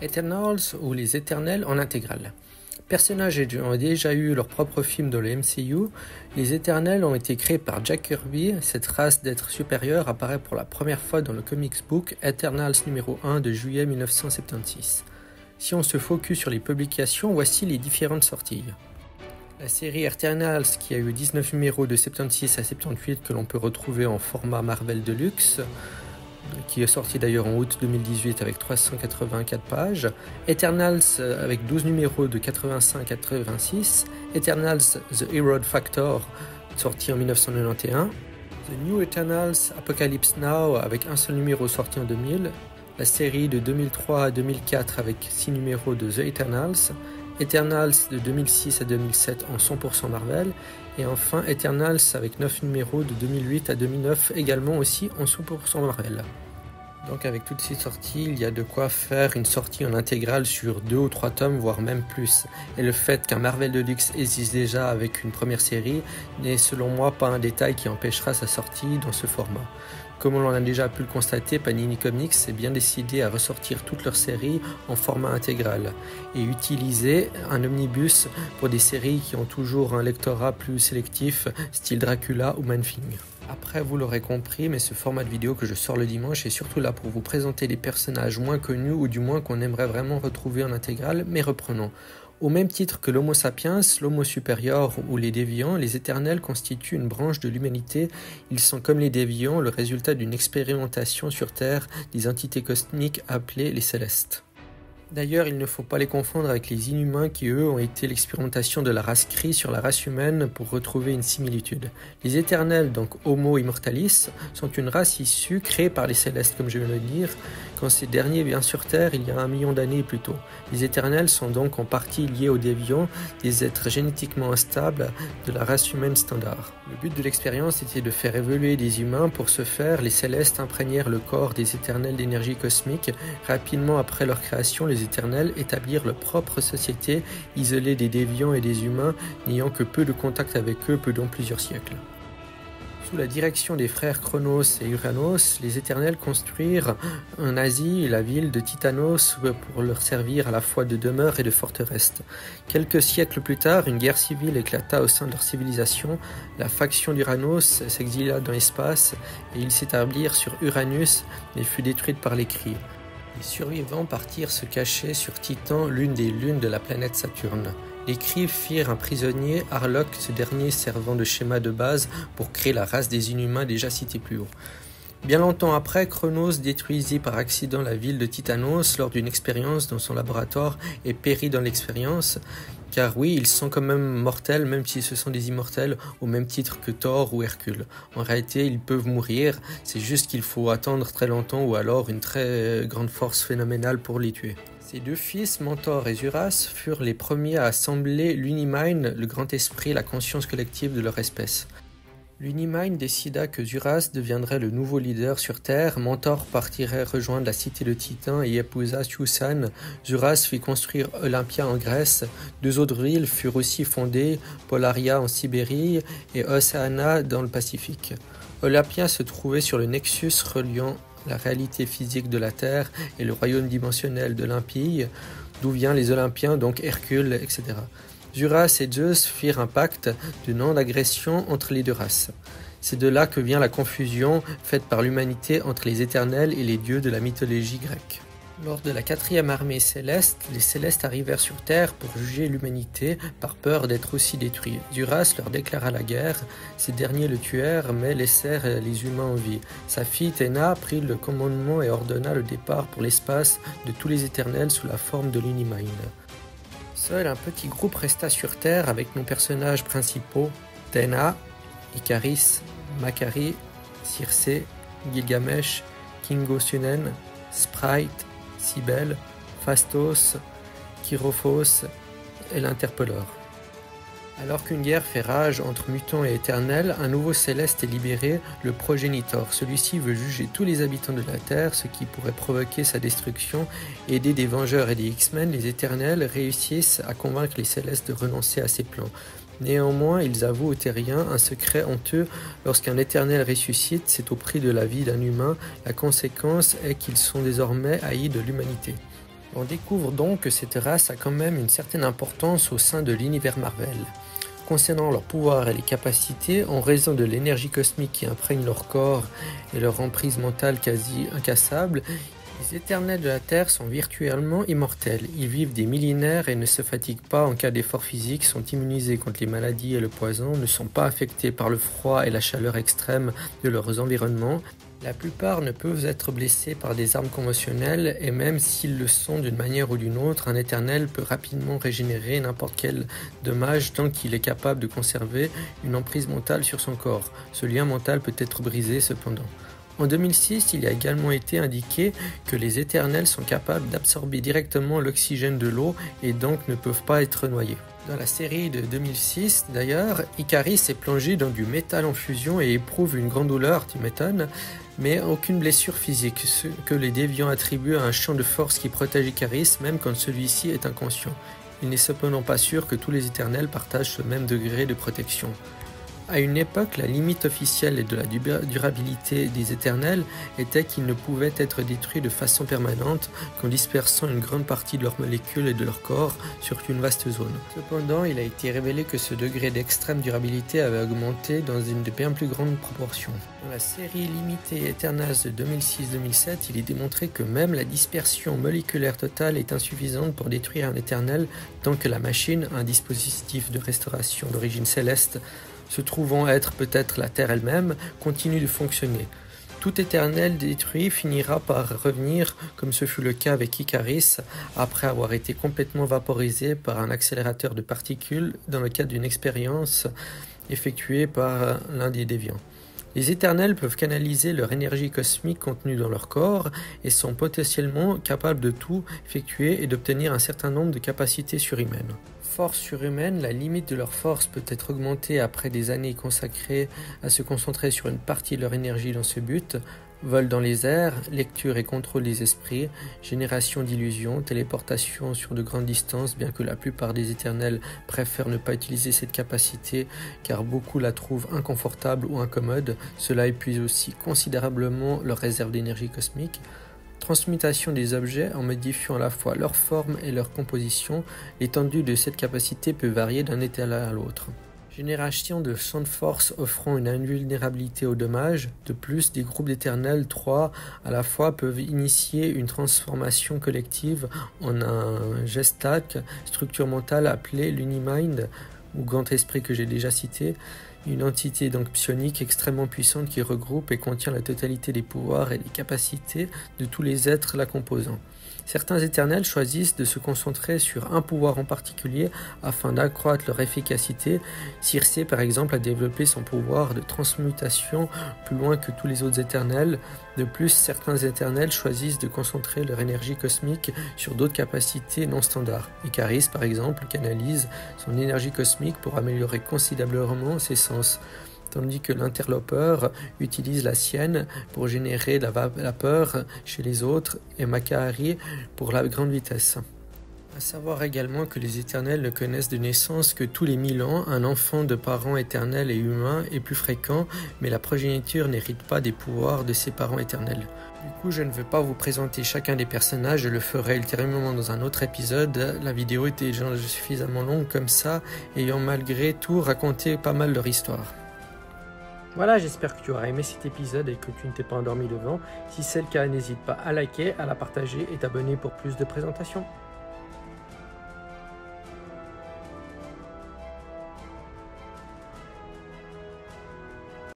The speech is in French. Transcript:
Eternals ou les Éternels en intégrale. Personnages ayant déjà eu leur propre film dans le MCU, les Éternels ont été créés par Jack Kirby. Cette race d'êtres supérieurs apparaît pour la première fois dans le comics book Eternals numéro 1 de juillet 1976. Si on se focus sur les publications, voici les différentes sorties. La série Eternals qui a eu 19 numéros de 76 à 78 que l'on peut retrouver en format Marvel Deluxe, qui est sorti d'ailleurs en août 2018 avec 384 pages, Eternals avec 12 numéros de 85 à 86, Eternals The Hero Factor sorti en 1991, The New Eternals Apocalypse Now avec un seul numéro sorti en 2000, la série de 2003 à 2004 avec 6 numéros de The Eternals, Eternals de 2006 à 2007 en 100% Marvel, et enfin Eternals avec 9 numéros de 2008 à 2009 également aussi en 100% Marvel. Donc avec toutes ces sorties, il y a de quoi faire une sortie en intégrale sur 2 ou 3 tomes, voire même plus. Et le fait qu'un Marvel Deluxe existe déjà avec une première série n'est selon moi pas un détail qui empêchera sa sortie dans ce format. Comme on a déjà pu le constater, Panini Comics s'est bien décidé à ressortir toutes leurs séries en format intégral et utiliser un omnibus pour des séries qui ont toujours un lectorat plus sélectif, style Dracula ou Man Thing. Après, vous l'aurez compris, mais ce format de vidéo que je sors le dimanche est surtout là pour vous présenter des personnages moins connus ou du moins qu'on aimerait vraiment retrouver en intégrale, mais reprenons. Au même titre que l'Homo sapiens, l'Homo supérieur ou les déviants, les Éternels constituent une branche de l'humanité. Ils sont comme les déviants le résultat d'une expérimentation sur Terre des entités cosmiques appelées les Célestes. D'ailleurs, il ne faut pas les confondre avec les Inhumains qui, eux, ont été l'expérimentation de la race Kree sur la race humaine pour retrouver une similitude. Les Éternels, donc Homo Immortalis, sont une race issue créée par les Célestes, comme je viens de le dire, quand ces derniers viennent sur Terre il y a 1 million d'années plus tôt. Les Éternels sont donc en partie liés aux déviants, des êtres génétiquement instables de la race humaine standard. Le but de l'expérience était de faire évoluer des humains. Pour ce faire, les Célestes imprégnèrent le corps des Éternels d'énergie cosmique. Rapidement après leur création, les Éternels établirent leur propre société, isolée des déviants et des humains, n'ayant que peu de contact avec eux pendant plusieurs siècles. Sous la direction des frères Chronos et Uranos, les Éternels construisirent en Asie la ville de Titanos pour leur servir à la fois de demeure et de forteresse. Quelques siècles plus tard, une guerre civile éclata au sein de leur civilisation. La faction d'Uranos s'exila dans l'espace et ils s'établirent sur Uranus, mais fut détruite par les Kree. Les survivants partirent se cacher sur Titan, l'une des lunes de la planète Saturne. Les Kree firent un prisonnier, Harlock, ce dernier servant de schéma de base pour créer la race des Inhumains déjà citée plus haut. Bien longtemps après, Chronos détruisit par accident la ville de Titanos lors d'une expérience dans son laboratoire et périt dans l'expérience. Car oui, ils sont quand même mortels, même si ce sont des immortels, au même titre que Thor ou Hercule. En réalité, ils peuvent mourir, c'est juste qu'il faut attendre très longtemps ou alors une très grande force phénoménale pour les tuer. Ses 2 fils, Mentor et Zuras, furent les premiers à assembler l'Unimind, le grand esprit, la conscience collective de leur espèce. L'Unimind décida que Zuras deviendrait le nouveau leader sur Terre, Mentor partirait rejoindre la cité de Titan et épousa Susan. Zuras fit construire Olympia en Grèce. 2 autres villes furent aussi fondées, Polaria en Sibérie et Oceana dans le Pacifique. Olympia se trouvait sur le nexus reliant la réalité physique de la Terre et le royaume dimensionnel d'Olympie, d'où viennent les Olympiens, donc Hercule, etc. Zuras et Zeus firent un pacte de non-agression entre les 2 races. C'est de là que vient la confusion faite par l'humanité entre les Éternels et les dieux de la mythologie grecque. Lors de la 4e armée céleste, les Célestes arrivèrent sur Terre pour juger l'humanité par peur d'être aussi détruits. Zuras leur déclara la guerre. Ces derniers le tuèrent mais laissèrent les humains en vie. Sa fille Théna prit le commandement et ordonna le départ pour l'espace de tous les Éternels sous la forme de l'Unimind. Seul un petit groupe resta sur Terre avec nos personnages principaux, Théna, Icaris, Macari, Circé, Gilgamesh, Kingo Sunen, Sprite, Cybèle, Phastos, Chirophos et l'Interpelleur. Alors qu'une guerre fait rage entre mutants et éternels, un nouveau céleste est libéré, le Progénitor. Celui-ci veut juger tous les habitants de la Terre, ce qui pourrait provoquer sa destruction. Aidés des Vengeurs et des X-Men, les éternels réussissent à convaincre les célestes de renoncer à ses plans. Néanmoins, ils avouent aux terriens un secret honteux. Lorsqu'un éternel ressuscite, c'est au prix de la vie d'un humain. La conséquence est qu'ils sont désormais haïs de l'humanité. On découvre donc que cette race a quand même une certaine importance au sein de l'univers Marvel. Concernant leurs pouvoirs et les capacités, en raison de l'énergie cosmique qui imprègne leur corps et leur emprise mentale quasi incassable, les éternels de la Terre sont virtuellement immortels. Ils vivent des millénaires et ne se fatiguent pas en cas d'effort physique, sont immunisés contre les maladies et le poison, ne sont pas affectés par le froid et la chaleur extrême de leurs environnements. La plupart ne peuvent être blessés par des armes conventionnelles et même s'ils le sont d'une manière ou d'une autre, un éternel peut rapidement régénérer n'importe quel dommage tant qu'il est capable de conserver une emprise mentale sur son corps. Ce lien mental peut être brisé cependant. En 2006, il a également été indiqué que les éternels sont capables d'absorber directement l'oxygène de l'eau et donc ne peuvent pas être noyés. Dans la série de 2006, d'ailleurs, Ikaris est plongé dans du métal en fusion et éprouve une grande douleur, tu m'étonnes, mais aucune blessure physique, ce que les déviants attribuent à un champ de force qui protège Ikaris même quand celui-ci est inconscient. Il n'est cependant pas sûr que tous les éternels partagent ce même degré de protection. À une époque, la limite officielle de la durabilité des éternels était qu'ils ne pouvaient être détruits de façon permanente qu'en dispersant une grande partie de leurs molécules et de leur corps sur une vaste zone. Cependant, il a été révélé que ce degré d'extrême durabilité avait augmenté dans une de bien plus grandes proportions. Dans la série limitée Eternals de 2006-2007, il est démontré que même la dispersion moléculaire totale est insuffisante pour détruire un éternel tant que la machine, un dispositif de restauration d'origine céleste, se trouvant être peut-être la Terre elle-même, continue de fonctionner. Tout éternel détruit finira par revenir, comme ce fut le cas avec Ikaris, après avoir été complètement vaporisé par un accélérateur de particules dans le cadre d'une expérience effectuée par l'un des déviants. Les éternels peuvent canaliser leur énergie cosmique contenue dans leur corps et sont potentiellement capables de tout effectuer et d'obtenir un certain nombre de capacités surhumaines. Force surhumaine, la limite de leur force peut être augmentée après des années consacrées à se concentrer sur une partie de leur énergie dans ce but. Vol dans les airs, lecture et contrôle des esprits, génération d'illusions, téléportation sur de grandes distances, bien que la plupart des éternels préfèrent ne pas utiliser cette capacité car beaucoup la trouvent inconfortable ou incommode, cela épuise aussi considérablement leur réserve d'énergie cosmique. Transmutation des objets en modifiant à la fois leur forme et leur composition, l'étendue de cette capacité peut varier d'un éternel à l'autre. Génération de champs de force offrant une invulnérabilité aux dommages. De plus, des groupes d'éternels 3 à la fois peuvent initier une transformation collective en un gestak, structure mentale appelée l'Unimind, ou grand esprit que j'ai déjà cité, une entité donc psionique extrêmement puissante qui regroupe et contient la totalité des pouvoirs et des capacités de tous les êtres la composant. Certains éternels choisissent de se concentrer sur un pouvoir en particulier afin d'accroître leur efficacité. Circé par exemple a développé son pouvoir de transmutation plus loin que tous les autres éternels. De plus, certains éternels choisissent de concentrer leur énergie cosmique sur d'autres capacités non standards. Ikaris par exemple canalise son énergie cosmique pour améliorer considérablement ses sens, tandis que l'interlopeur utilise la sienne pour générer la vapeur chez les autres et Makahari pour la grande vitesse. À savoir également que les éternels ne connaissent de naissance que tous les 1000 ans, un enfant de parents éternels et humains est plus fréquent, mais la progéniture n'hérite pas des pouvoirs de ses parents éternels. Du coup, je ne vais pas vous présenter chacun des personnages, je le ferai ultérieurement dans un autre épisode. La vidéo était déjà suffisamment longue comme ça, ayant malgré tout raconté pas mal leur histoire. Voilà, j'espère que tu auras aimé cet épisode et que tu ne t'es pas endormi devant. Si c'est le cas, n'hésite pas à liker, à la partager et t'abonner pour plus de présentations.